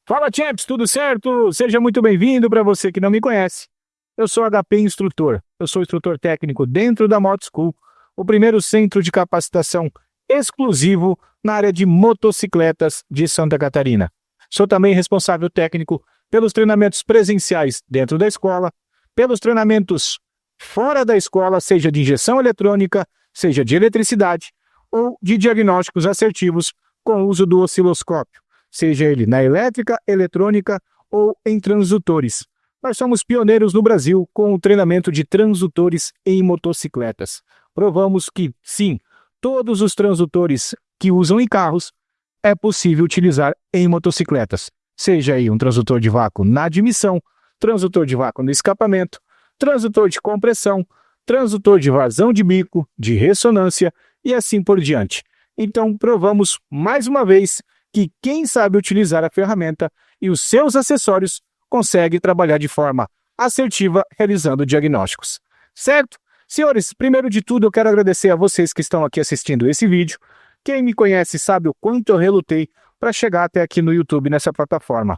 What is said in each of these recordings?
Fala, Champs, tudo certo? Seja muito bem-vindo. Para você que não me conhece, eu sou HP Instrutor. Eu sou instrutor técnico dentro da Moto School, o primeiro centro de capacitação exclusivo na área de motocicletas de Santa Catarina. Sou também responsável técnico pelos treinamentos presenciais dentro da escola, pelos treinamentos fora da escola, seja de injeção eletrônica, seja de eletricidade ou de diagnósticos assertivos com o uso do osciloscópio, seja ele na elétrica, eletrônica ou em transdutores. Nós somos pioneiros no Brasil com o treinamento de transdutores em motocicletas. Provamos que, sim, todos os transdutores que usam em carros é possível utilizar em motocicletas. Seja aí um transdutor de vácuo na admissão, transdutor de vácuo no escapamento, transdutor de compressão, transdutor de vazão de bico, de ressonância e assim por diante. Então, provamos mais uma vez que quem sabe utilizar a ferramenta e os seus acessórios consegue trabalhar de forma assertiva realizando diagnósticos. Certo? Senhores, primeiro de tudo eu quero agradecer a vocês que estão aqui assistindo esse vídeo. Quem me conhece sabe o quanto eu relutei para chegar até aqui no YouTube nessa plataforma.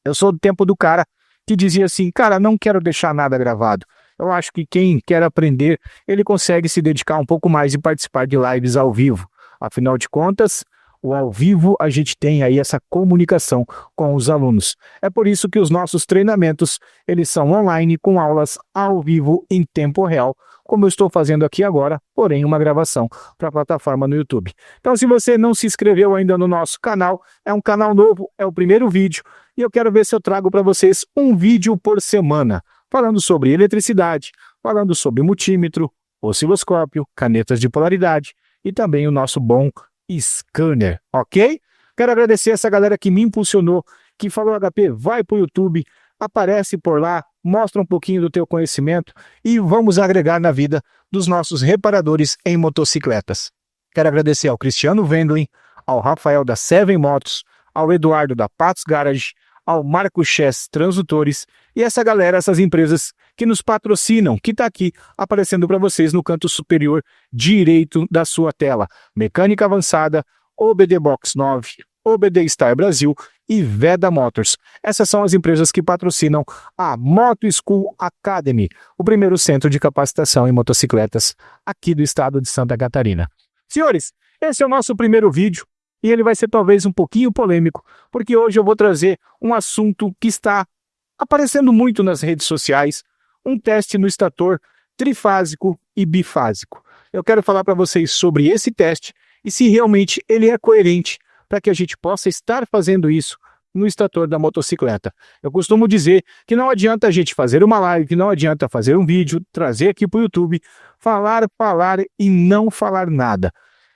Eu sou do tempo do cara que dizia assim, cara, não quero deixar nada gravado. Eu acho que quem quer aprender, ele consegue se dedicar um pouco mais e participar de lives ao vivo. Afinal de contas, o ao vivo a gente tem aí essa comunicação com os alunos. É por isso que os nossos treinamentos, eles são online com aulas ao vivo em tempo real, como eu estou fazendo aqui agora, porém uma gravação para a plataforma no YouTube. Então, se você não se inscreveu ainda no nosso canal, é um canal novo, é o primeiro vídeo, e eu quero ver se eu trago para vocês um vídeo por semana, falando sobre eletricidade, falando sobre multímetro, osciloscópio, canetas de polaridade e também o nosso bom scanner, ok? Quero agradecer essa galera que me impulsionou, que falou, HP, vai para o YouTube, aparece por lá, mostra um pouquinho do teu conhecimento e vamos agregar na vida dos nossos reparadores em motocicletas. Quero agradecer ao Cristiano Wendling, ao Rafael da Seven Motos, ao Eduardo da Patos Garage, ao Marco Chess Transdutores e essa galera, essas empresas que nos patrocinam, que está aqui aparecendo para vocês no canto superior direito da sua tela. Mecânica Avançada, OBD Box 9, OBD Star Brasil e Veda Motors. Essas são as empresas que patrocinam a Moto School Academy, o primeiro centro de capacitação em motocicletas aqui do estado de Santa Catarina. Senhores, esse é o nosso primeiro vídeo. E ele vai ser talvez um pouquinho polêmico, porque hoje eu vou trazer um assunto que está aparecendo muito nas redes sociais, um teste no estator trifásico e bifásico. Eu quero falar para vocês sobre esse teste e se realmente ele é coerente para que a gente possa estar fazendo isso no estator da motocicleta. Eu costumo dizer que não adianta a gente fazer uma live, não adianta fazer um vídeo, trazer aqui para o YouTube, falar e não falar nada.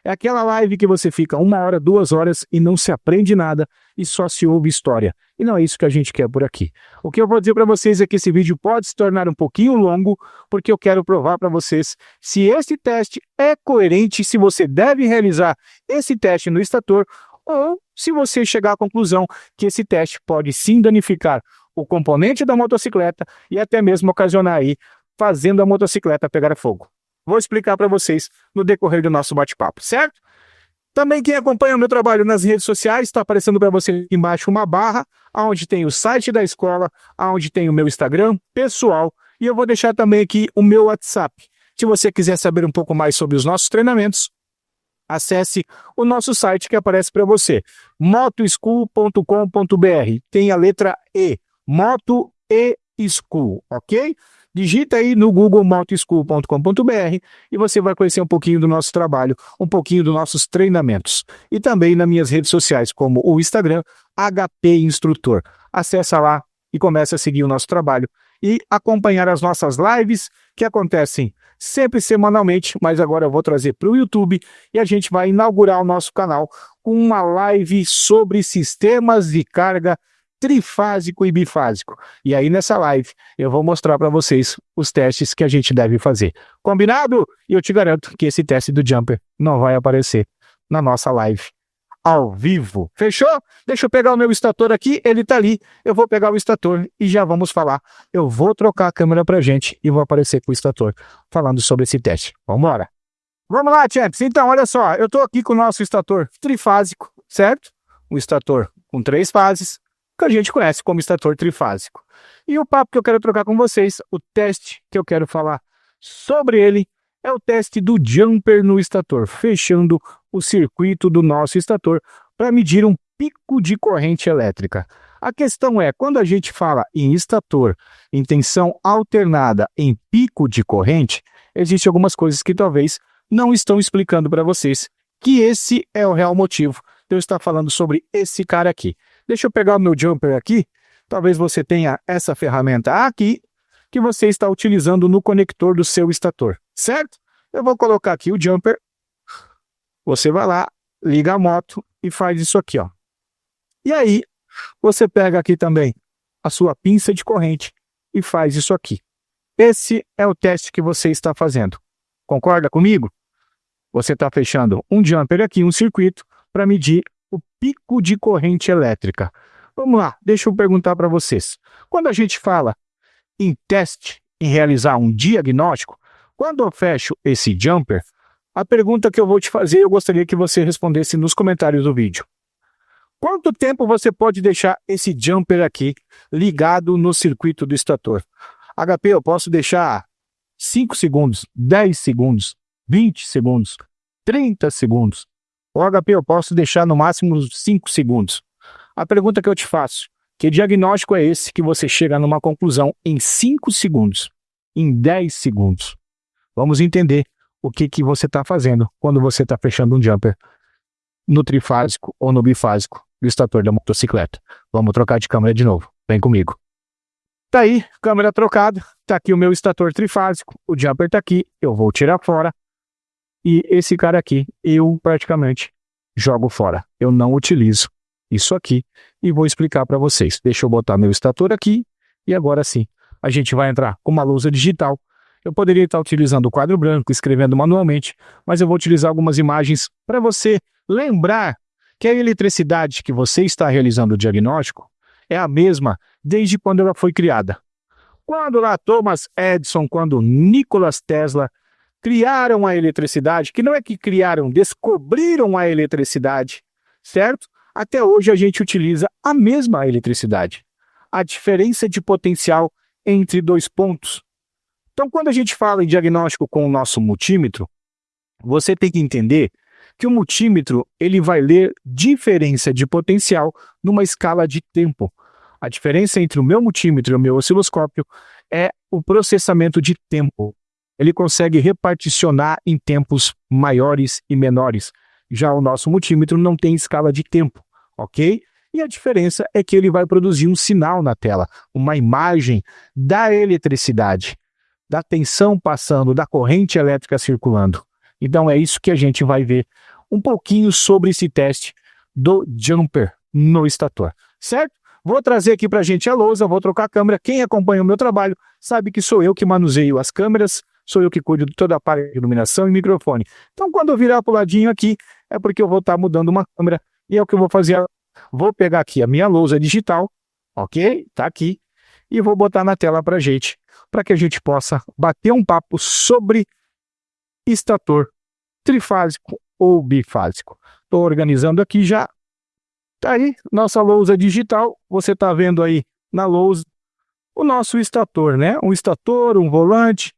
É aquela live que você fica 1 hora, 2 horas e não se aprende nada e só se ouve história. E não é isso que a gente quer por aqui. O que eu vou dizer para vocês é que esse vídeo pode se tornar um pouquinho longo, porque eu quero provar para vocês se esse teste é coerente, se você deve realizar esse teste no estator, ou se você chegar à conclusão que esse teste pode sim danificar o componente da motocicleta e até mesmo ocasionar aí, fazendo a motocicleta pegar fogo. Vou explicar para vocês no decorrer do nosso bate-papo, certo? Também quem acompanha o meu trabalho nas redes sociais, está aparecendo para você aqui embaixo uma barra, onde tem o site da escola, onde tem o meu Instagram pessoal, e eu vou deixar também aqui o meu WhatsApp. Se você quiser saber um pouco mais sobre os nossos treinamentos, acesse o nosso site que aparece para você, motoschool.com.br. Tem a letra E, Moto e School, ok? Digita aí no Google motoschool.com.br e você vai conhecer um pouquinho do nosso trabalho, um pouquinho dos nossos treinamentos. E também nas minhas redes sociais, como o Instagram, HP Instrutor. Acessa lá e comece a seguir o nosso trabalho e acompanhar as nossas lives que acontecem sempre semanalmente, mas agora eu vou trazer para o YouTube e a gente vai inaugurar o nosso canal com uma live sobre sistemas de carga trifásico e bifásico. E aí nessa live eu vou mostrar para vocês os testes que a gente deve fazer. Combinado? E eu te garanto que esse teste do jumper não vai aparecer na nossa live ao vivo. Fechou? Deixa eu pegar o meu estator aqui, ele tá ali. Eu vou pegar o estator e já vamos falar. Eu vou trocar a câmera pra gente e vou aparecer com o estator falando sobre esse teste. Vambora! Vamos lá, champs. Então, olha só, eu tô aqui com o nosso estator trifásico, certo? Um estator com 3 fases, que a gente conhece como estator trifásico. E o papo que eu quero trocar com vocês, o teste que eu quero falar sobre ele, é o teste do jumper no estator, fechando o circuito do nosso estator para medir um pico de corrente elétrica. A questão é, quando a gente fala em estator, em tensão alternada, em pico de corrente, existem algumas coisas que talvez não estão explicando para vocês, que esse é o real motivo de eu estar falando sobre esse cara aqui. Deixa eu pegar o meu jumper aqui, talvez você tenha essa ferramenta aqui, que você está utilizando no conector do seu estator, certo? Eu vou colocar aqui o jumper, você vai lá, liga a moto e faz isso aqui, ó. E aí, você pega aqui também a sua pinça de corrente e faz isso aqui. Esse é o teste que você está fazendo. Concorda comigo? Você está fechando um jumper aqui, um circuito, para medir o pico de corrente elétrica. Vamos lá, deixa eu perguntar para vocês. Quando a gente fala em teste, em realizar um diagnóstico, quando eu fecho esse jumper, a pergunta que eu vou te fazer, eu gostaria que você respondesse nos comentários do vídeo. Quanto tempo você pode deixar esse jumper aqui ligado no circuito do estator? HP, eu posso deixar 5 segundos, 10 segundos, 20 segundos, 30 segundos. O HP eu posso deixar no máximo 5 segundos. A pergunta que eu te faço, que diagnóstico é esse que você chega numa conclusão em 5 segundos, em 10 segundos? Vamos entender o que você está fazendo quando você está fechando um jumper no trifásico ou no bifásico do estator da motocicleta. Vamos trocar de câmera de novo. Vem comigo. Tá aí, câmera trocada. Tá aqui o meu estator trifásico. O jumper tá aqui. Eu vou tirar fora. E esse cara aqui, eu praticamente jogo fora. Eu não utilizo isso aqui e vou explicar para vocês. Deixa eu botar meu estator aqui e agora sim, a gente vai entrar com uma lousa digital. Eu poderia estar utilizando o quadro branco, escrevendo manualmente, mas eu vou utilizar algumas imagens para você lembrar que a eletricidade que você está realizando o diagnóstico é a mesma desde quando ela foi criada. Quando lá Thomas Edison, quando Nikola Tesla criaram a eletricidade, que não é que criaram, descobriram a eletricidade, certo? Até hoje a gente utiliza a mesma eletricidade. A diferença de potencial entre dois pontos. Então, quando a gente fala em diagnóstico com o nosso multímetro, você tem que entender que o multímetro ele vai ler diferença de potencial numa escala de tempo. A diferença entre o meu multímetro e o meu osciloscópio é o processamento de tempo. Ele consegue reparticionar em tempos maiores e menores. Já o nosso multímetro não tem escala de tempo, ok? E a diferença é que ele vai produzir um sinal na tela, uma imagem da eletricidade, da tensão passando, da corrente elétrica circulando. Então é isso que a gente vai ver um pouquinho sobre esse teste do jumper no estator, certo? Vou trazer aqui para a gente a lousa, vou trocar a câmera. Quem acompanha o meu trabalho sabe que sou eu que manuseio as câmeras, sou eu que cuido de toda a parte de iluminação e microfone. Então quando eu virar para o ladinho aqui, é porque eu vou estar mudando uma câmera e é o que eu vou fazer. Vou pegar aqui a minha lousa digital, ok? Tá aqui. E vou botar na tela para gente, para que a gente possa bater um papo sobre estator trifásico ou bifásico. Estou organizando aqui já. Tá aí, nossa lousa digital. Você está vendo aí na lousa o nosso estator, né? Um estator, um volante.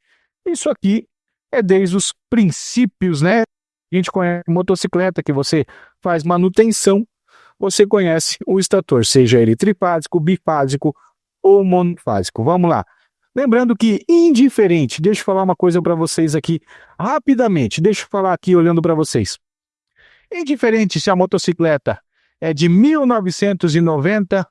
Isso aqui é desde os princípios, né? A gente conhece motocicleta, que você faz manutenção. Você conhece o estator, seja ele trifásico, bifásico ou monofásico. Vamos lá. Lembrando que indiferente, deixa eu falar uma coisa para vocês aqui rapidamente, deixa eu falar aqui olhando para vocês. Indiferente se a motocicleta é de 1990,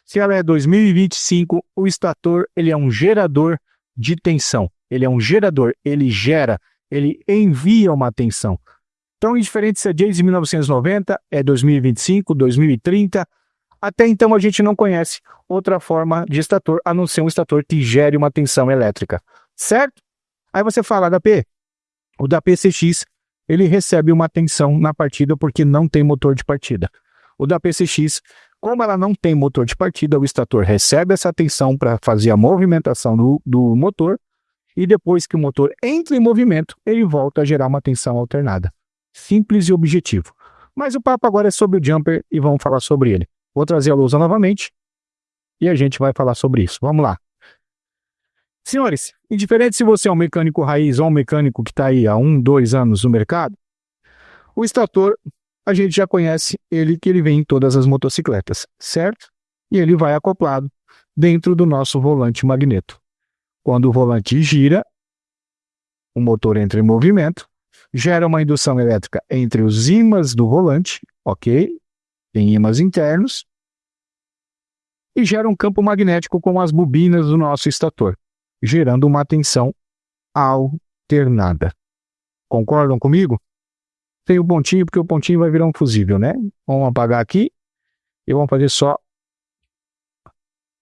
se ela é 2025, o estator ele é um gerador de tensão. Ele é um gerador, ele gera, ele envia uma tensão. Então, indiferente se é desde 1990, é 2025, 2030, até então a gente não conhece outra forma de estator, a não ser um estator que gere uma tensão elétrica, certo? Aí você fala, HP, o da PCX, ele recebe uma tensão na partida porque não tem motor de partida. O da PCX, como ela não tem motor de partida, o estator recebe essa tensão para fazer a movimentação do motor e depois que o motor entra em movimento, ele volta a gerar uma tensão alternada. Simples e objetivo. Mas o papo agora é sobre o jumper e vamos falar sobre ele. Vou trazer a lousa novamente E a gente vai falar sobre isso. Vamos lá. Senhores, indiferente se você é um mecânico raiz ou um mecânico que está aí há 1, 2 anos no mercado, o extrator, a gente já conhece ele, que ele vem em todas as motocicletas, certo? E ele vai acoplado dentro do nosso volante magneto. Quando o volante gira, o motor entra em movimento, gera uma indução elétrica entre os ímãs do volante, ok? Tem ímãs internos, e gera um campo magnético com as bobinas do nosso estator, gerando uma tensão alternada. Concordam comigo? Tem o pontinho, porque o pontinho vai virar um fusível, né? Vamos apagar aqui e vamos fazer só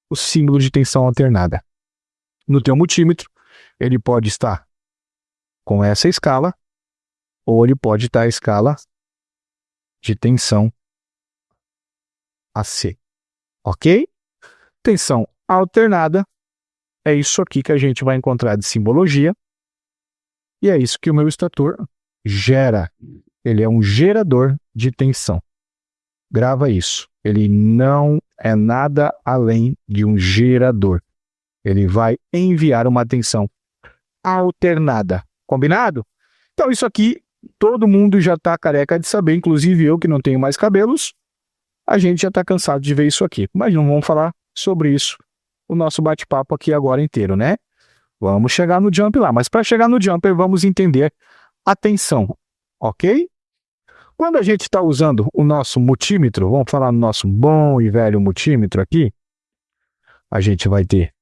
o símbolo de tensão alternada. No teu multímetro, ele pode estar com essa escala, ou ele pode estar a escala de tensão AC. Ok? Tensão alternada é isso aqui que a gente vai encontrar de simbologia, e é isso que o meu estator gera. Ele é um gerador de tensão. Grava isso. Ele não é nada além de um gerador. Ele vai enviar uma tensão alternada. Combinado? Então isso aqui todo mundo já está careca de saber, inclusive eu que não tenho mais cabelos, a gente já está cansado de ver isso aqui. Mas não vamos falar sobre isso o nosso bate-papo aqui agora inteiro, né? Vamos chegar no jump lá. Mas para chegar no jumper, vamos entender a tensão, ok? Quando a gente está usando o nosso multímetro, vamos falar no nosso bom e velho multímetro aqui, a gente vai ter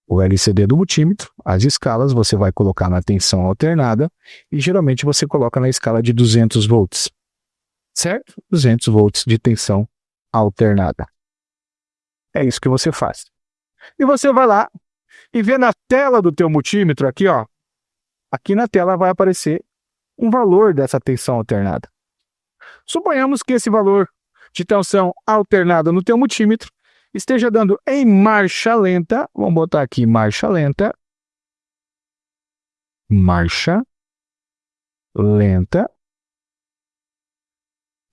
o LCD do multímetro, as escalas você vai colocar na tensão alternada e geralmente você coloca na escala de 200 volts, certo? 200 volts de tensão alternada. É isso que você faz. E você vai lá e vê na tela do teu multímetro aqui, ó, aqui na tela vai aparecer um valor dessa tensão alternada. Suponhamos que esse valor de tensão alternada no teu multímetro esteja dando em marcha lenta, vamos botar aqui marcha lenta,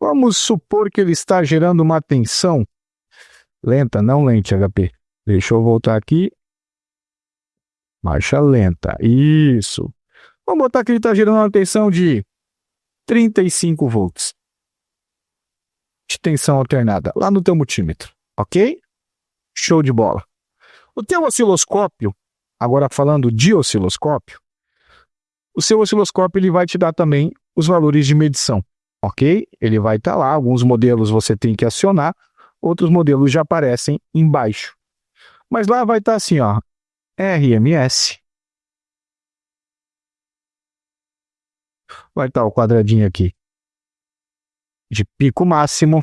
vamos supor que ele está gerando uma tensão lenta, não lente HP, deixa eu voltar aqui, marcha lenta, isso, vamos botar que ele está gerando uma tensão de 35 volts de tensão alternada lá no teu multímetro, ok? Show de bola. O teu osciloscópio, agora falando de osciloscópio, o seu osciloscópio ele vai te dar também os valores de medição, ok? Ele vai estar lá, alguns modelos você tem que acionar, outros modelos já aparecem embaixo. Mas lá vai estar assim, ó, RMS, vai estar o quadradinho aqui de pico máximo,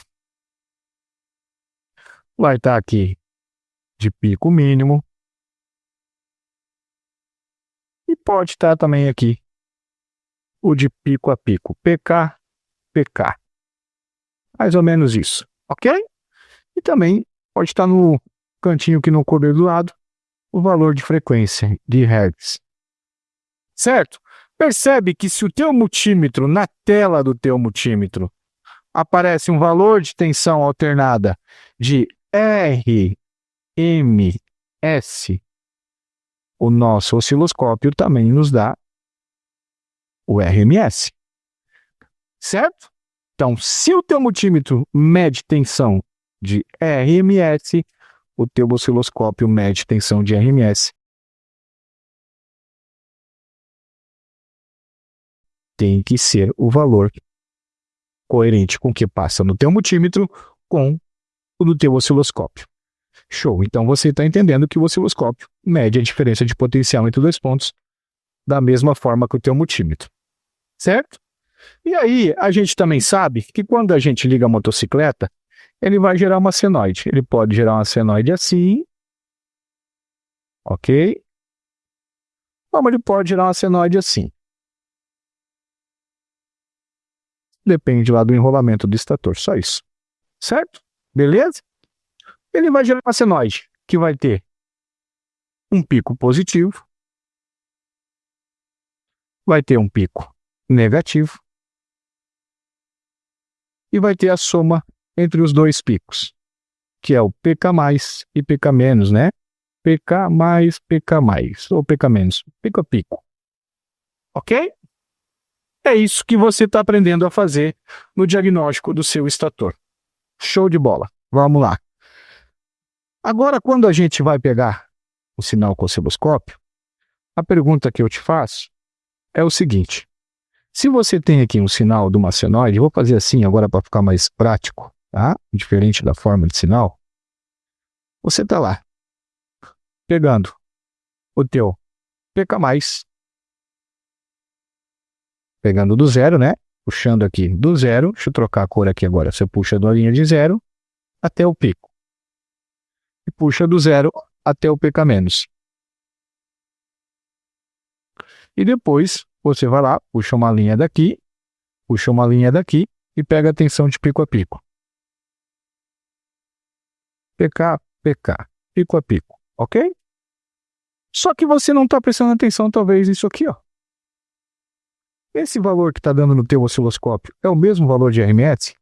vai estar aqui de pico mínimo, e pode estar também aqui o de pico a pico, PK, PK. Mais ou menos isso, ok? E também pode estar no cantinho aqui no corredor do lado o valor de frequência de Hertz. Certo? Percebe que se o teu multímetro, na tela do teu multímetro, aparece um valor de tensão alternada de RMS, o nosso osciloscópio também nos dá o RMS. Certo? Então, se o teu multímetro mede tensão de RMS, o teu osciloscópio mede tensão de RMS. Tem que ser o valor coerente com o que passa no teu multímetro com o do teu osciloscópio. Show! Então você está entendendo que o osciloscópio mede a diferença de potencial entre dois pontos da mesma forma que o teu multímetro. Certo? E aí, a gente também sabe que quando a gente liga a motocicleta, ele vai gerar uma senoide. Ele pode gerar uma senoide assim, ok? Como ele pode gerar uma senoide assim. Depende lá do enrolamento do estator, só isso. Certo? Beleza? Ele vai gerar uma senoide que vai ter um pico positivo, vai ter um pico negativo e vai ter a soma entre os dois picos. que é o PK mais e PK menos, né? PK mais, ou PK menos, pico a pico. Ok? É isso que você está aprendendo a fazer no diagnóstico do seu estator. Show de bola. Vamos lá. Agora, quando a gente vai pegar o sinal com o osciloscópio, a pergunta que eu te faço é o seguinte. Se você tem aqui um sinal de uma senoide, vou fazer assim agora para ficar mais prático, tá? Diferente da forma de sinal. Você está lá, pegando o teu PK+, pegando do zero, né? Puxando aqui do zero, deixa eu trocar a cor aqui agora. Você puxa da linha de zero até o pico. E puxa do zero até o PK-. E depois você vai lá, puxa uma linha daqui e pega a tensão de pico a pico. PK, PK, pico a pico, ok? Só que você não está prestando atenção, talvez, nisso aqui, ó. Esse valor que está dando no teu osciloscópio é o mesmo valor de RMS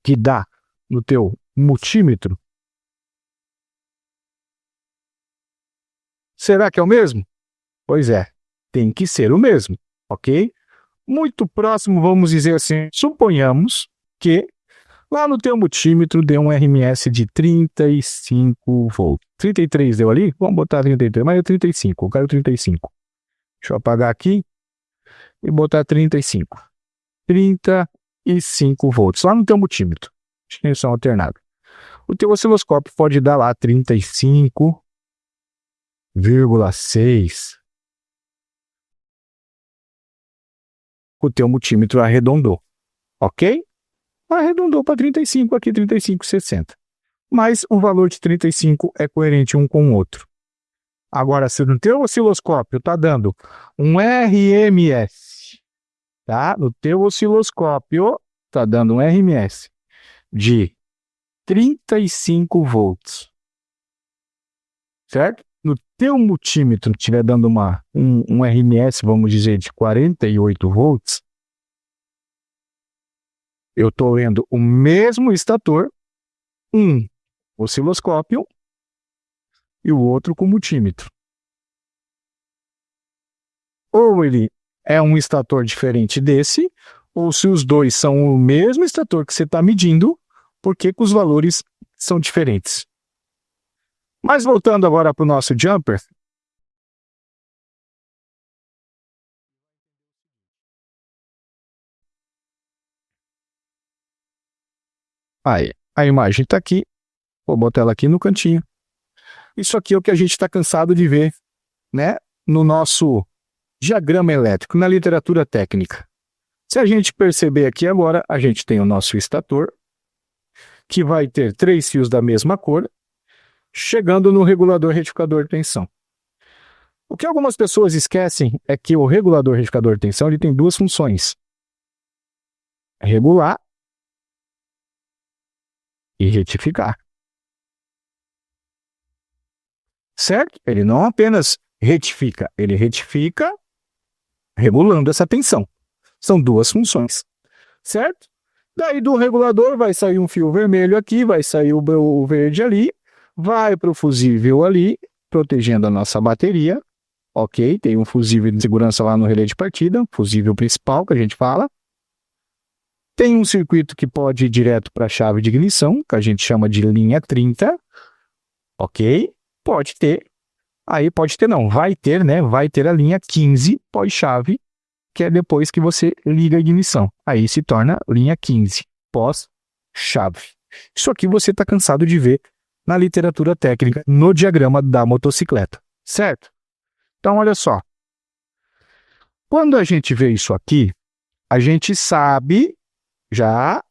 que dá no teu multímetro? Será que é o mesmo? Pois é, tem que ser o mesmo, ok? Muito próximo, vamos dizer assim, suponhamos que lá no teu multímetro deu um RMS de 35 volts. 33 deu ali? Vamos botar 33, mas é 35, eu quero 35. Deixa eu apagar aqui e botar 35. 35 volts, lá no teu multímetro, tensão alternada. O teu osciloscópio pode dar lá 35,6. O teu multímetro arredondou, ok? Arredondou para 35 aqui, 35,60. Mas o valor de 35 é coerente um com o outro. Agora, se no teu osciloscópio está dando um RMS, tá? No teu osciloscópio está dando um RMS de 35 volts, certo? No teu multímetro estiver dando um RMS, vamos dizer, de 48 volts, eu estou vendo o mesmo estator, um osciloscópio e o outro com multímetro. Ou ele é um estator diferente desse, ou se os dois são o mesmo estator que você está medindo, por que os valores são diferentes? Mas voltando agora para o nosso jumper, aí, a imagem está aqui, vou botar ela aqui no cantinho. Isso aqui é o que a gente está cansado de ver, né, no nosso diagrama elétrico, na literatura técnica. Se a gente perceber aqui agora, a gente tem o nosso estator, que vai ter 3 fios da mesma cor, chegando no regulador retificador de tensão. O que algumas pessoas esquecem é que o regulador retificador de tensão ele tem duas funções: regular e retificar. Certo? Ele não apenas retifica, ele retifica regulando essa tensão. São duas funções, certo? Daí do regulador vai sair um fio vermelho aqui, vai sair o verde ali, vai para o fusível ali, protegendo a nossa bateria, ok? Tem um fusível de segurança lá no relé de partida, fusível principal que a gente fala. Tem um circuito que pode ir direto para a chave de ignição, que a gente chama de linha 30, ok? Pode ter, aí pode ter não, vai ter, né? Vai ter a linha 15 pós-chave, que é depois que você liga a ignição. Aí se torna linha 15, pós-chave. Isso aqui você está cansado de ver na literatura técnica, no diagrama da motocicleta, certo? Então, olha só. Quando a gente vê isso aqui, a gente sabe já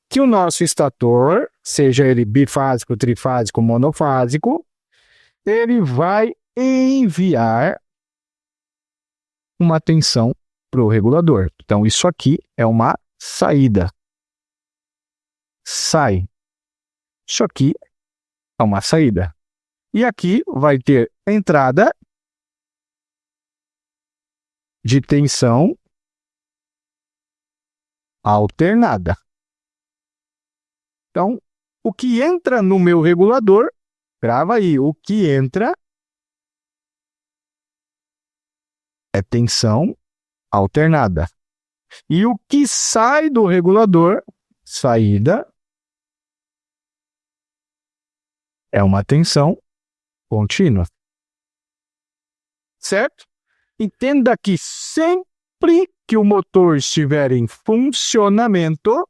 que o nosso estator, seja ele bifásico, trifásico, monofásico, ele vai enviar uma tensão para o regulador. Então, isso aqui é uma saída. Sai. Isso aqui é uma saída. E aqui vai ter entrada de tensão alternada. Então, O que entra no meu regulador, grava aí, o que entra é tensão alternada. E o que sai do regulador, saída, é uma tensão contínua. Certo? Entenda que sempre que o motor estiver em funcionamento,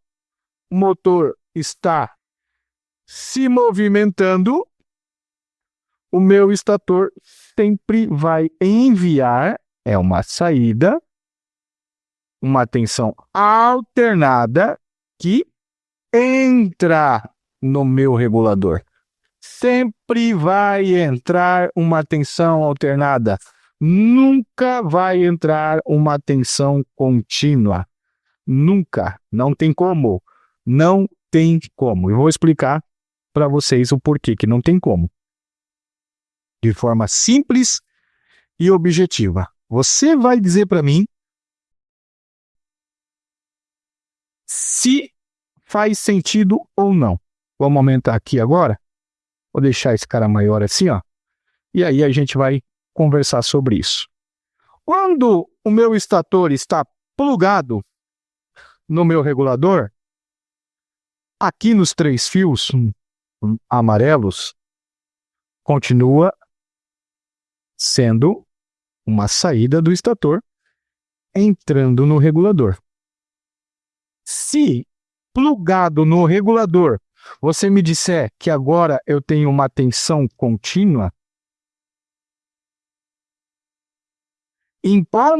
o motor está se movimentando, o meu estator sempre vai enviar, é uma saída, uma tensão alternada que entra no meu regulador. Sempre vai entrar uma tensão alternada. Nunca vai entrar uma tensão contínua. Nunca. Não tem como. Não tem como. Eu vou explicar para vocês o porquê que não tem como. De forma simples e objetiva. Você vai dizer para mim se faz sentido ou não. Vamos aumentar aqui agora. Vou deixar esse cara maior assim, ó. E aí a gente vai conversar sobre isso. Quando o meu estator está plugado no meu regulador, aqui nos 3 fios amarelos, continua sendo uma saída do estator entrando no regulador. Se plugado no regulador, você me disser que agora eu tenho uma tensão contínua, em qual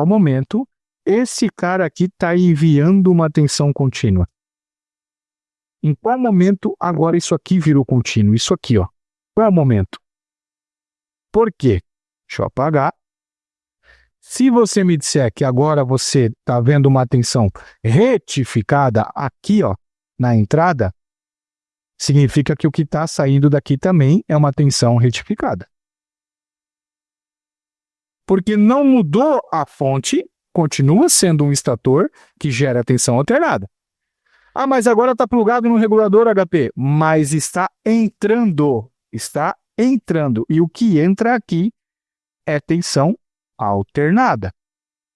momento esse cara aqui está enviando uma tensão contínua? Em qual momento agora isso aqui virou contínuo? Isso aqui, ó. Qual é o momento? Por quê? Deixa eu apagar. Se você me disser que agora você está vendo uma tensão retificada aqui, ó, na entrada, significa que o que está saindo daqui também é uma tensão retificada. Porque não mudou a fonte, continua sendo um estator que gera tensão alternada. Ah, mas agora está plugado no regulador HP. Mas está entrando. Está entrando. E o que entra aqui é tensão alternada.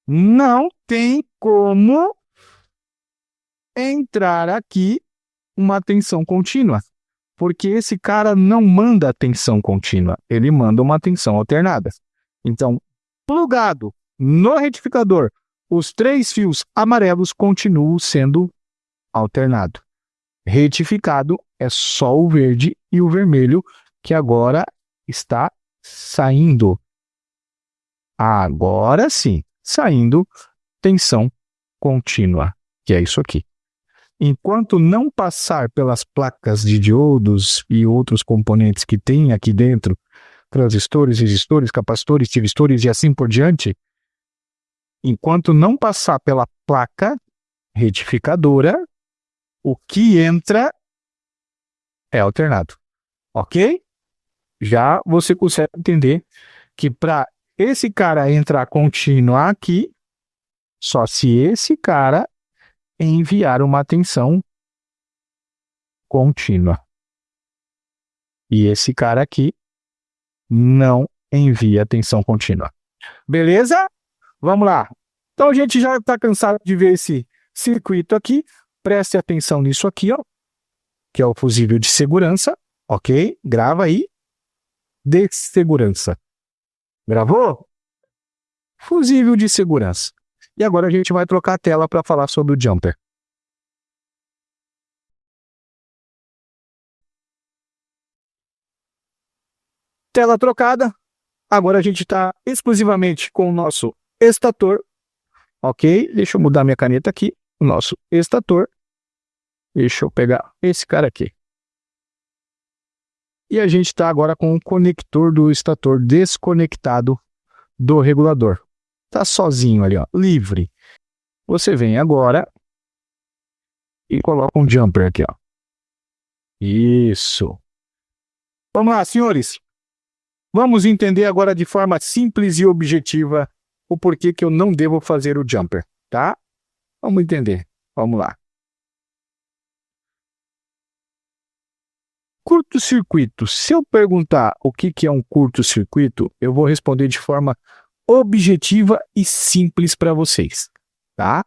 Não tem como entrar aqui uma tensão contínua. Porque esse cara não manda tensão contínua. Ele manda uma tensão alternada. Então, plugado no retificador, os 3 fios amarelos continuam sendo alternado. Retificado é só o verde e o vermelho que agora está saindo. Agora sim, saindo tensão contínua, que é isso aqui. Enquanto não passar pelas placas de diodos e outros componentes que tem aqui dentro, transistores, resistores, capacitores, tiristores e assim por diante, enquanto não passar pela placa retificadora, o que entra é alternado. Ok? Já você consegue entender que para esse cara entrar contínuo aqui, só se esse cara enviar uma tensão contínua. E esse cara aqui não envia tensão contínua. Beleza? Vamos lá. Então a gente já está cansado de ver esse circuito aqui. Preste atenção nisso aqui, ó, que é o fusível de segurança. Ok? Grava aí. De segurança. Gravou? Fusível de segurança. E agora a gente vai trocar a tela para falar sobre o jumper. Tela trocada. Agora a gente está exclusivamente com o nosso estator. Ok? Deixa eu mudar minha caneta aqui. O nosso estator. Deixa eu pegar esse cara aqui. E a gente está agora com o conector do estator desconectado do regulador. Está sozinho ali, ó, livre. Você vem agora e coloca um jumper aqui, ó. Isso. Vamos lá, senhores. Vamos entender agora de forma simples e objetiva o porquê que eu não devo fazer o jumper, tá? Vamos entender. Vamos lá. curto-circuito. Se eu perguntar o que é um curto-circuito, eu vou responder de forma objetiva e simples para vocês, tá?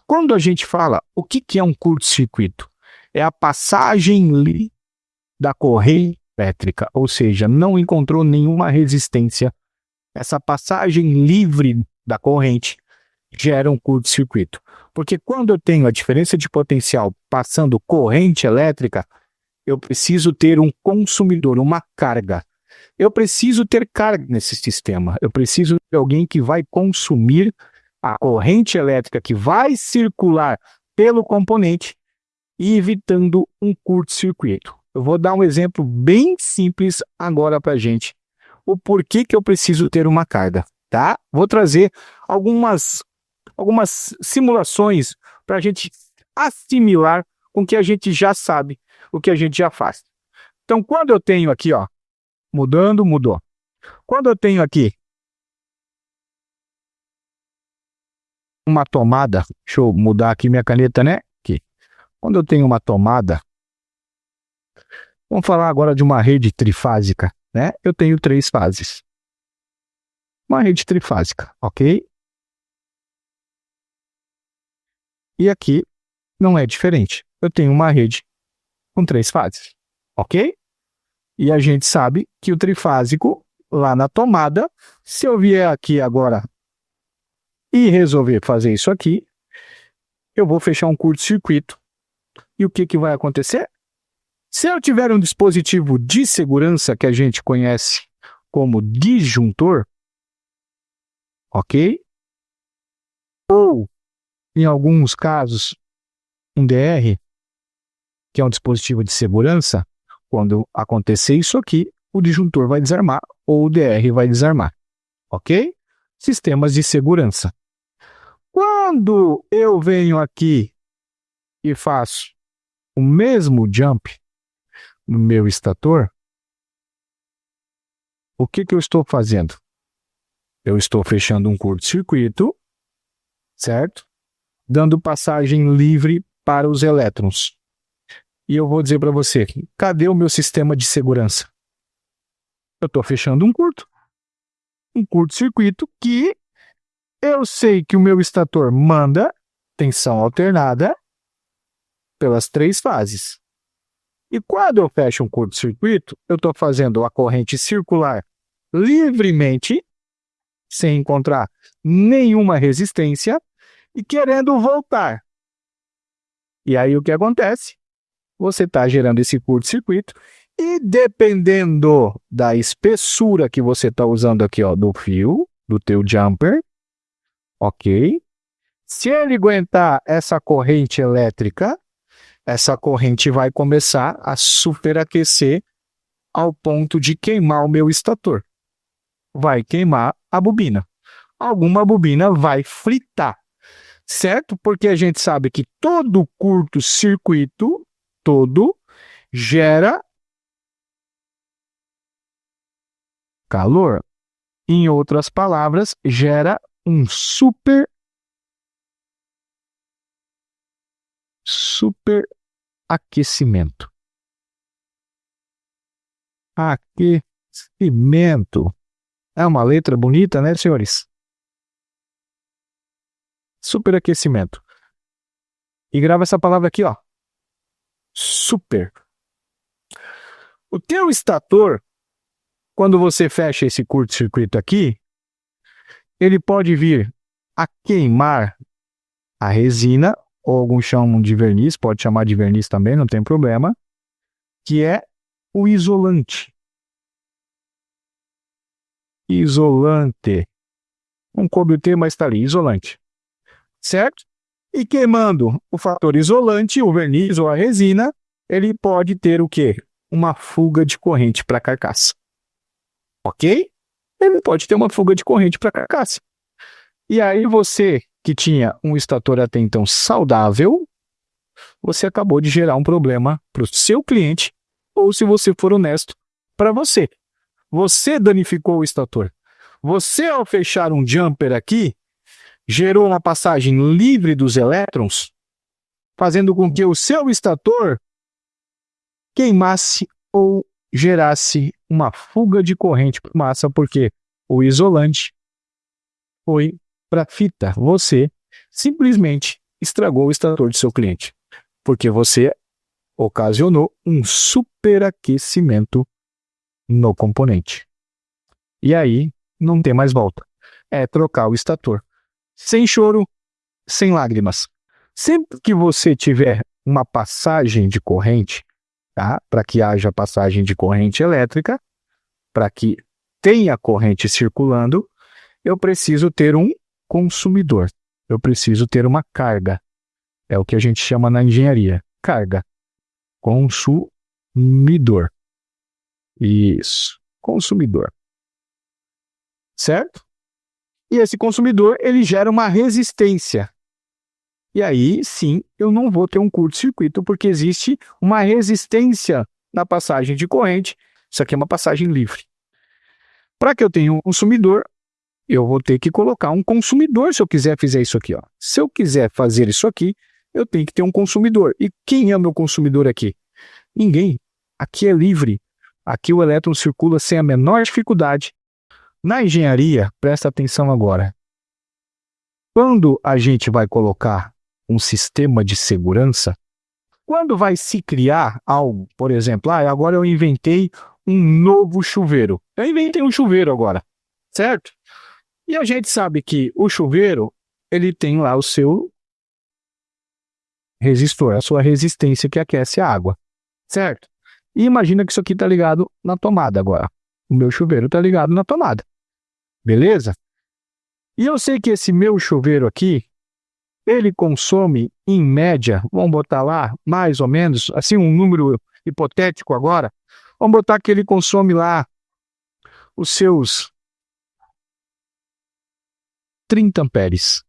Quando a gente fala o que é um curto-circuito, é a passagem livre da corrente elétrica, ou seja, não encontrou nenhuma resistência. Essa passagem livre da corrente gera um curto-circuito. Porque quando eu tenho a diferença de potencial passando corrente elétrica, eu preciso ter um consumidor, uma carga. Eu preciso ter carga nesse sistema. Eu preciso ter alguém que vai consumir a corrente elétrica que vai circular pelo componente e evitando um curto-circuito. Eu vou dar um exemplo bem simples agora para a gente. O porquê que eu preciso ter uma carga, tá? Vou trazer algumas simulações para a gente assimilar com o que a gente já sabe, o que a gente já faz. Então, quando eu tenho aqui, ó, mudou. Quando eu tenho aqui uma tomada, deixa eu mudar aqui minha caneta, né? Aqui. Quando eu tenho uma tomada, vamos falar agora de uma rede trifásica, né? Eu tenho 3 fases. Uma rede trifásica, ok? E aqui não é diferente. Eu tenho uma rede com 3 fases, ok? E a gente sabe que o trifásico, lá na tomada, se eu vier aqui agora e resolver fazer isso aqui, eu vou fechar um curto-circuito. E o que vai acontecer? Se eu tiver um dispositivo de segurança que a gente conhece como disjuntor, ok? Ou, em alguns casos, um DR, que é um dispositivo de segurança, quando acontecer isso aqui, o disjuntor vai desarmar ou o DR vai desarmar, ok? Sistemas de segurança. Quando eu venho aqui e faço o mesmo jump no meu estator, o que eu estou fazendo? Eu estou fechando um curto-circuito, certo? Dando passagem livre para os elétrons. E eu vou dizer para você, cadê o meu sistema de segurança? Eu estou fechando um curto-circuito que eu sei que o meu estator manda tensão alternada pelas 3 fases. E quando eu fecho um curto-circuito, eu estou fazendo a corrente circular livremente, sem encontrar nenhuma resistência, e querendo voltar. E aí o que acontece? Você está gerando esse curto-circuito e dependendo da espessura que você está usando aqui, ó, do fio, do teu jumper, ok? Se ele aguentar essa corrente elétrica, essa corrente vai começar a superaquecer ao ponto de queimar o meu estator. Vai queimar a bobina. Alguma bobina vai fritar, certo? Porque a gente sabe que todo curto-circuito, gera calor. Em outras palavras, gera um superaquecimento. Aquecimento. É uma letra bonita, né, senhores? Superaquecimento. E grava essa palavra aqui, ó. Super. O teu estator, quando você fecha esse curto-circuito aqui, ele pode vir a queimar a resina, ou alguns chamam de verniz, pode chamar de verniz também, não tem problema, que é o isolante. Isolante. Não coube o termo, mas está ali, isolante. Certo? E queimando o fator isolante, o verniz ou a resina, ele pode ter o quê? Uma fuga de corrente para a carcaça. Ok? Ele pode ter uma fuga de corrente para a carcaça. E aí você, que tinha um estator até então saudável, você acabou de gerar um problema para o seu cliente, ou se você for honesto, para você. Você danificou o estator. Você, ao fechar um jumper aqui, gerou uma passagem livre dos elétrons, fazendo com que o seu estator queimasse ou gerasse uma fuga de corrente por massa, porque o isolante foi para a fita. Você simplesmente estragou o extrator do seu cliente, porque você ocasionou um superaquecimento no componente. E aí não tem mais volta. É trocar o estator. Sem choro, sem lágrimas. Sempre que você tiver uma passagem de corrente, tá? Para que haja passagem de corrente elétrica, para que tenha corrente circulando, eu preciso ter um consumidor. Eu preciso ter uma carga. É o que a gente chama na engenharia. Carga. Consumidor. Isso. Consumidor. Certo? E esse consumidor, ele gera uma resistência. E aí, sim, eu não vou ter um curto-circuito, porque existe uma resistência na passagem de corrente. Isso aqui é uma passagem livre. Para que eu tenha um consumidor, eu vou ter que colocar um consumidor se eu quiser fazer isso aqui. Ó. Se eu quiser fazer isso aqui, eu tenho que ter um consumidor. E quem é o meu consumidor aqui? Ninguém. Aqui é livre. Aqui o elétron circula sem a menor dificuldade. Na engenharia, presta atenção agora. Quando a gente vai colocar um sistema de segurança, quando vai se criar algo, por exemplo, agora eu inventei um novo chuveiro. Eu inventei um chuveiro agora, certo? E a gente sabe que o chuveiro, ele tem lá o seu resistor, a sua resistência que aquece a água, certo? E imagina que isso aqui está ligado na tomada agora. O meu chuveiro está ligado na tomada. Beleza? E eu sei que esse meu chuveiro aqui, ele consome, em média, vamos botar lá, mais ou menos, assim, um número hipotético agora, vamos botar que ele consome lá os seus 30 amperes.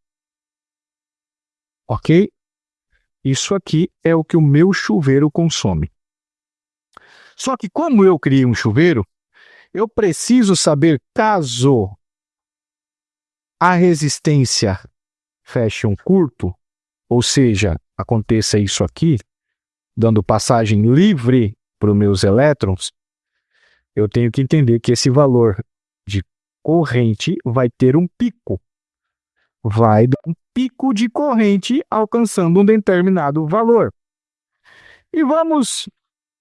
Ok? Isso aqui é o que o meu chuveiro consome. Só que como eu criei um chuveiro, eu preciso saber caso a resistência feche um curto, ou seja, aconteça isso aqui, dando passagem livre para os meus elétrons, eu tenho que entender que esse valor de corrente vai ter um pico. Vai dar um pico de corrente alcançando um determinado valor. E vamos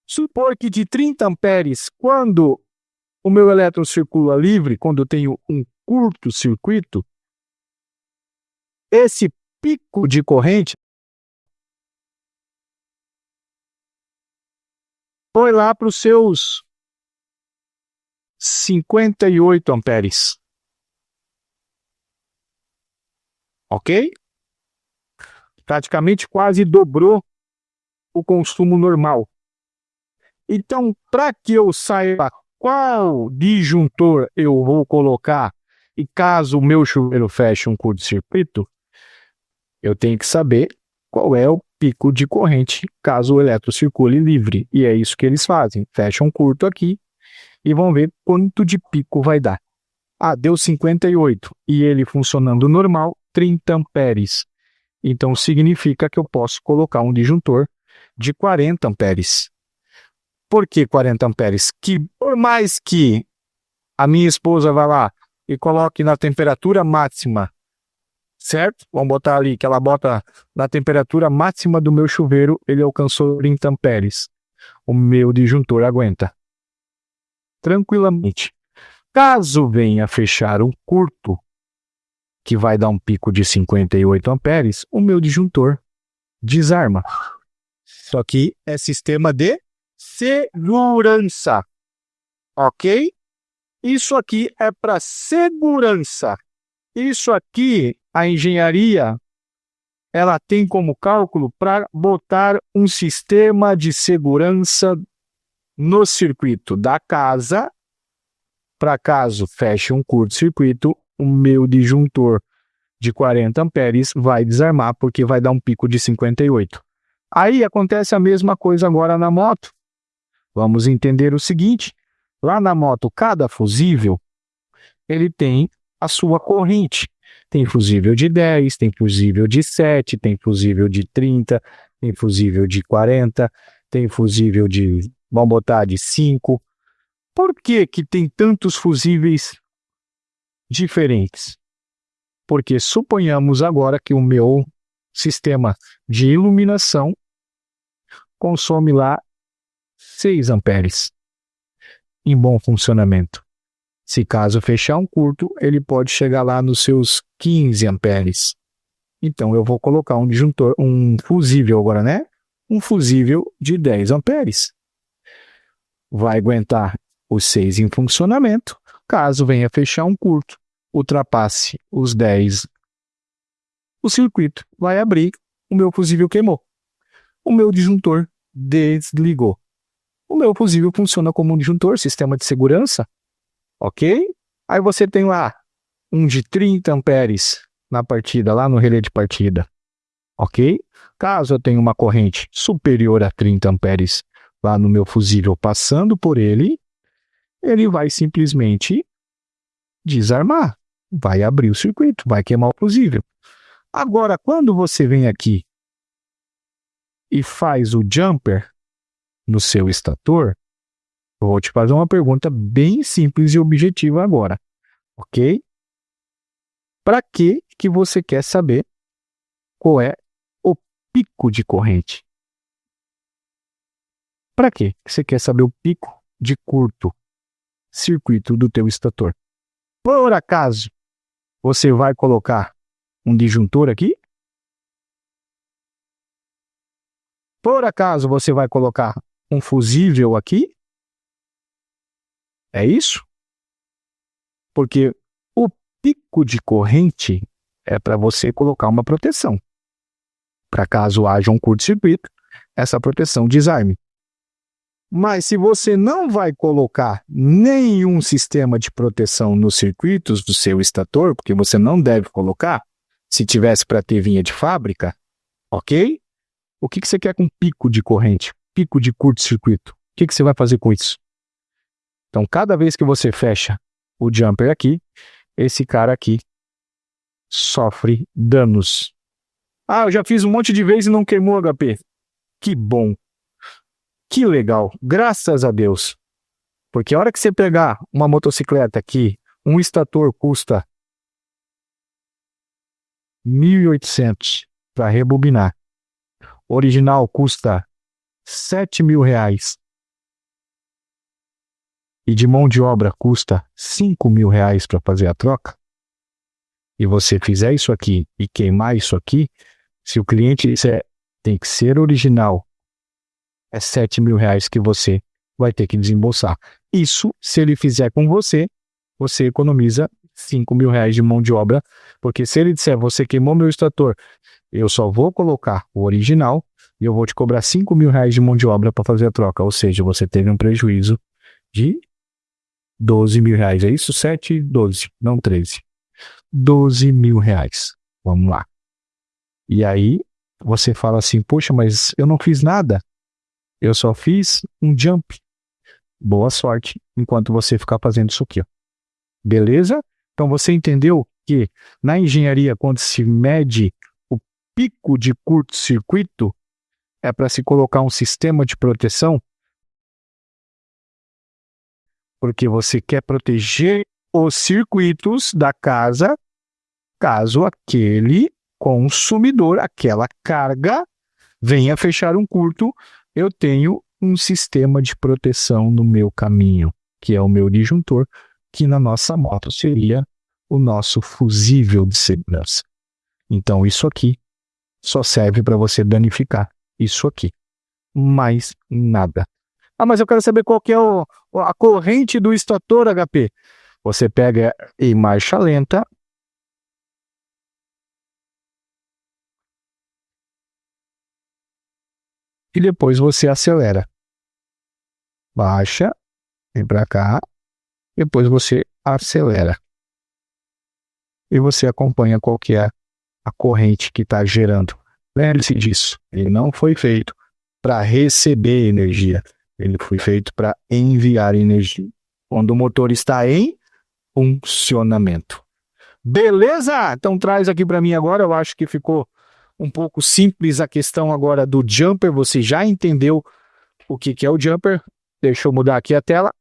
supor que de 30 amperes, quando o meu elétron circula livre, quando eu tenho um curto-circuito, esse pico de corrente foi lá para os seus 58 amperes. Ok? Praticamente quase dobrou o consumo normal. Então, para que eu saiba qual disjuntor eu vou colocar e caso o meu chuveiro feche um curto-circuito, eu tenho que saber qual é o pico de corrente caso o elétron circule livre. E é isso que eles fazem. Fecham um curto aqui e vão ver quanto de pico vai dar. Deu 58 e ele funcionando normal, 30 amperes. Então significa que eu posso colocar um disjuntor de 40 amperes. Por que 40 amperes? Que por mais que a minha esposa vá lá e coloque na temperatura máxima, certo? Vamos botar ali que ela bota na temperatura máxima do meu chuveiro, ele alcançou 30 amperes. O meu disjuntor aguenta tranquilamente. Caso venha fechar um curto, que vai dar um pico de 58 amperes, o meu disjuntor desarma. Só que é sistema de segurança. Ok? Isso aqui é para segurança. Isso aqui, a engenharia, ela tem como cálculo para botar um sistema de segurança no circuito da casa, para caso feche um curto-circuito, o meu disjuntor de 40 amperes vai desarmar, porque vai dar um pico de 58. Aí acontece a mesma coisa agora na moto. Vamos entender o seguinte, lá na moto, cada fusível, ele tem a sua corrente. Tem fusível de 10, tem fusível de 7, tem fusível de 30, tem fusível de 40, tem fusível de vamos botar de 5. Por que que tem tantos fusíveis diferentes? Porque suponhamos agora que o meu sistema de iluminação consome lá 6 amperes em bom funcionamento. Se caso fechar um curto, ele pode chegar lá nos seus 15 amperes. Então eu vou colocar um disjuntor, um fusível agora, né? Um fusível de 10 amperes. Vai aguentar os 6 em funcionamento. Caso venha fechar um curto, ultrapasse os 10, o circuito vai abrir, o meu fusível queimou. O meu disjuntor desligou. O meu fusível funciona como um disjuntor, sistema de segurança, ok? Aí você tem lá um de 30 amperes na partida, lá no relé de partida, ok? Caso eu tenha uma corrente superior a 30 amperes lá no meu fusível passando por ele, ele vai simplesmente desarmar, vai abrir o circuito, vai queimar o fusível. Agora, quando você vem aqui e faz o jumper no seu estator, eu vou te fazer uma pergunta bem simples e objetiva agora, ok? Para que você quer saber qual é o pico de corrente? Para que você quer saber o pico de curto circuito do teu estator? Por acaso, você vai colocar um disjuntor aqui? Por acaso, você vai colocar um fusível aqui? É isso? Porque o pico de corrente é para você colocar uma proteção. Para caso haja um curto-circuito, essa proteção desarme. Mas se você não vai colocar nenhum sistema de proteção nos circuitos do seu estator, porque você não deve colocar, se tivesse para ter vinha de fábrica, ok? O que você quer com pico de corrente? Pico de curto-circuito? O que você vai fazer com isso? Então, cada vez que você fecha o jumper aqui, esse cara aqui sofre danos. Ah, eu já fiz um monte de vezes e não queimou o HP. Que bom. Que legal. Graças a Deus. Porque a hora que você pegar uma motocicleta aqui, um estator custa 1.800 para rebobinar. O original custa R$7.000. E de mão de obra custa R$5.000 para fazer a troca, e você fizer isso aqui e queimar isso aqui, se o cliente disser tem que ser original, é R$7.000 que você vai ter que desembolsar. Isso, se ele fizer com você, você economiza R$5.000 de mão de obra, porque se ele disser, você queimou meu extrator, eu só vou colocar o original e eu vou te cobrar R$5.000 de mão de obra para fazer a troca, ou seja, você teve um prejuízo de R$12.000, é isso? 7, 12, não 13. R$12.000. Vamos lá. E aí, você fala assim, poxa, mas eu não fiz nada. Eu só fiz um jump. Boa sorte, enquanto você ficar fazendo isso aqui, ó. Beleza? Então, você entendeu que na engenharia, quando se mede o pico de curto-circuito, é para se colocar um sistema de proteção, porque você quer proteger os circuitos da casa, caso aquele consumidor, aquela carga, venha fechar um curto, eu tenho um sistema de proteção no meu caminho, que é o meu disjuntor, que na nossa moto seria o nosso fusível de segurança. Então isso aqui só serve para você danificar isso aqui, mais nada. Ah, mas eu quero saber qual que é a corrente do estator HP. Você pega em marcha lenta e depois você acelera. Baixa, vem para cá, depois você acelera. E você acompanha qual que é a corrente que está gerando. Lembre-se disso, ele não foi feito para receber energia, ele foi feito para enviar energia, quando o motor está em funcionamento. Beleza? Então traz aqui para mim agora, eu acho que ficou um pouco simples a questão agora do jumper, você já entendeu o que que é o jumper. Deixa eu mudar aqui a tela.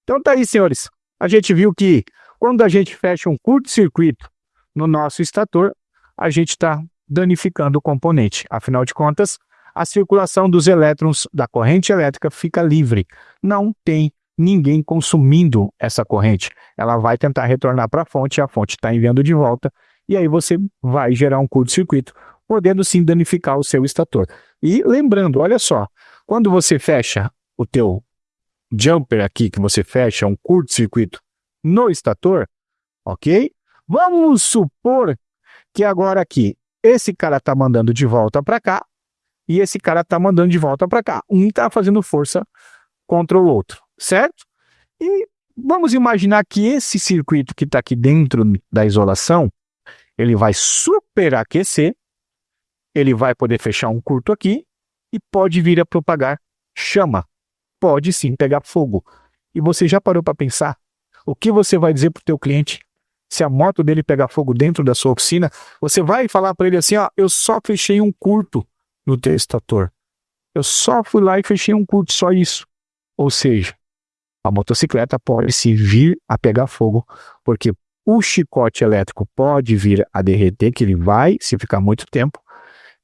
Então tá aí, senhores. A gente viu que quando a gente fecha um curto-circuito no nosso estator, a gente está danificando o componente. Afinal de contas, a circulação dos elétrons da corrente elétrica fica livre. Não tem ninguém consumindo essa corrente. Ela vai tentar retornar para a fonte está enviando de volta, e aí você vai gerar um curto-circuito, podendo sim danificar o seu estator. E lembrando, olha só, quando você fecha o teu jumper aqui, que você fecha um curto-circuito no estator, ok? Vamos supor que agora aqui, esse cara está mandando de volta para cá, e esse cara está mandando de volta para cá. Um está fazendo força contra o outro, certo? E vamos imaginar que esse circuito que está aqui dentro da isolação, ele vai superaquecer, ele vai poder fechar um curto aqui e pode vir a propagar chama. Pode sim pegar fogo. E você já parou para pensar o que você vai dizer para o teu cliente se a moto dele pegar fogo dentro da sua oficina? Você vai falar para ele assim, ó, eu só fechei um curto no teu estator. Eu só fui lá e fechei um curto, só isso. Ou seja, a motocicleta pode se vir a pegar fogo, porque o chicote elétrico pode vir a derreter, que ele vai, se ficar muito tempo,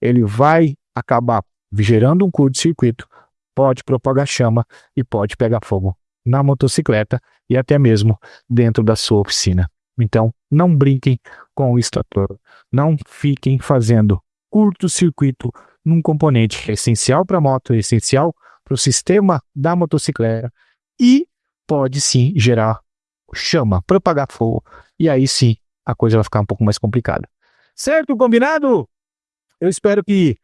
ele vai acabar gerando um curto-circuito, pode propagar chama e pode pegar fogo na motocicleta e até mesmo dentro da sua oficina. Então, não brinquem com o estator. Não fiquem fazendo curto-circuito num componente essencial para a moto, essencial para o sistema da motocicleta e pode sim gerar chama, propagar fogo, e aí sim a coisa vai ficar um pouco mais complicada. Certo? Combinado? Eu espero que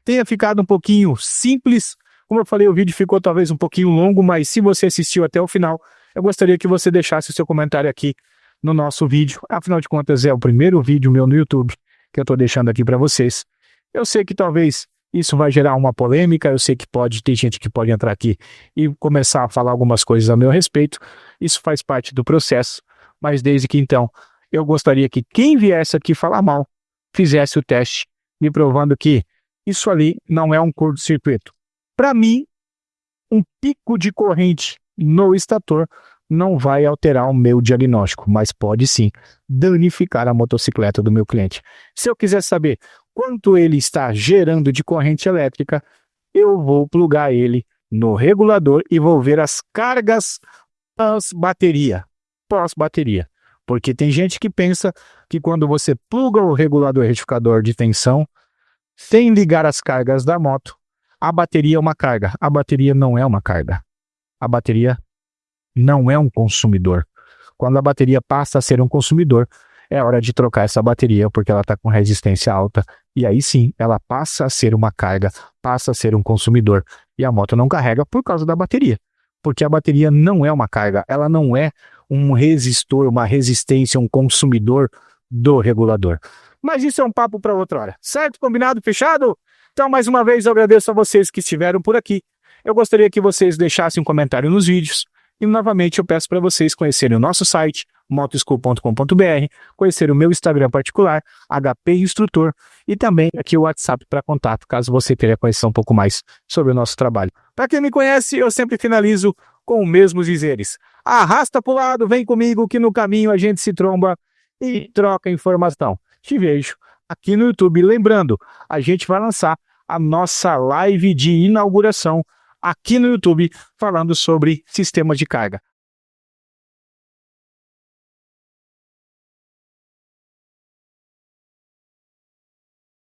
tenha ficado um pouquinho simples. Como eu falei, o vídeo ficou talvez um pouquinho longo, mas se você assistiu até o final, eu gostaria que você deixasse o seu comentário aqui no nosso vídeo. Afinal de contas, é o primeiro vídeo meu no YouTube que eu estou deixando aqui para vocês. Eu sei que talvez isso vai gerar uma polêmica, eu sei que pode ter gente que pode entrar aqui e começar a falar algumas coisas a meu respeito. Isso faz parte do processo, mas desde que então, eu gostaria que quem viesse aqui falar mal, fizesse o teste, me provando que isso ali não é um curto-circuito. Para mim, um pico de corrente no estator não vai alterar o meu diagnóstico, mas pode sim danificar a motocicleta do meu cliente. Se eu quiser saber quanto ele está gerando de corrente elétrica, eu vou plugar ele no regulador e vou ver as cargas pós-bateria. Porque tem gente que pensa que quando você pluga o regulador retificador de tensão, sem ligar as cargas da moto, a bateria é uma carga. A bateria não é uma carga. A bateria não é um consumidor. Quando a bateria passa a ser um consumidor, é hora de trocar essa bateria, porque ela está com resistência alta, e aí sim, ela passa a ser uma carga, passa a ser um consumidor, e a moto não carrega por causa da bateria, porque a bateria não é uma carga, ela não é um resistor, uma resistência, um consumidor do regulador. Mas isso é um papo para outra hora, certo? Combinado? Fechado? Então, mais uma vez, eu agradeço a vocês que estiveram por aqui. Eu gostaria que vocês deixassem um comentário nos vídeos. E, novamente, eu peço para vocês conhecerem o nosso site, motoschool.com.br, conhecer o meu Instagram particular, HP Instrutor, e também aqui o WhatsApp para contato, caso você queira conhecer um pouco mais sobre o nosso trabalho. Para quem me conhece, eu sempre finalizo com os mesmos dizeres. Arrasta para o lado, vem comigo, que no caminho a gente se tromba e troca informação. Te vejo aqui no YouTube. Lembrando, a gente vai lançar a nossa live de inauguração aqui no YouTube, falando sobre sistemas de carga.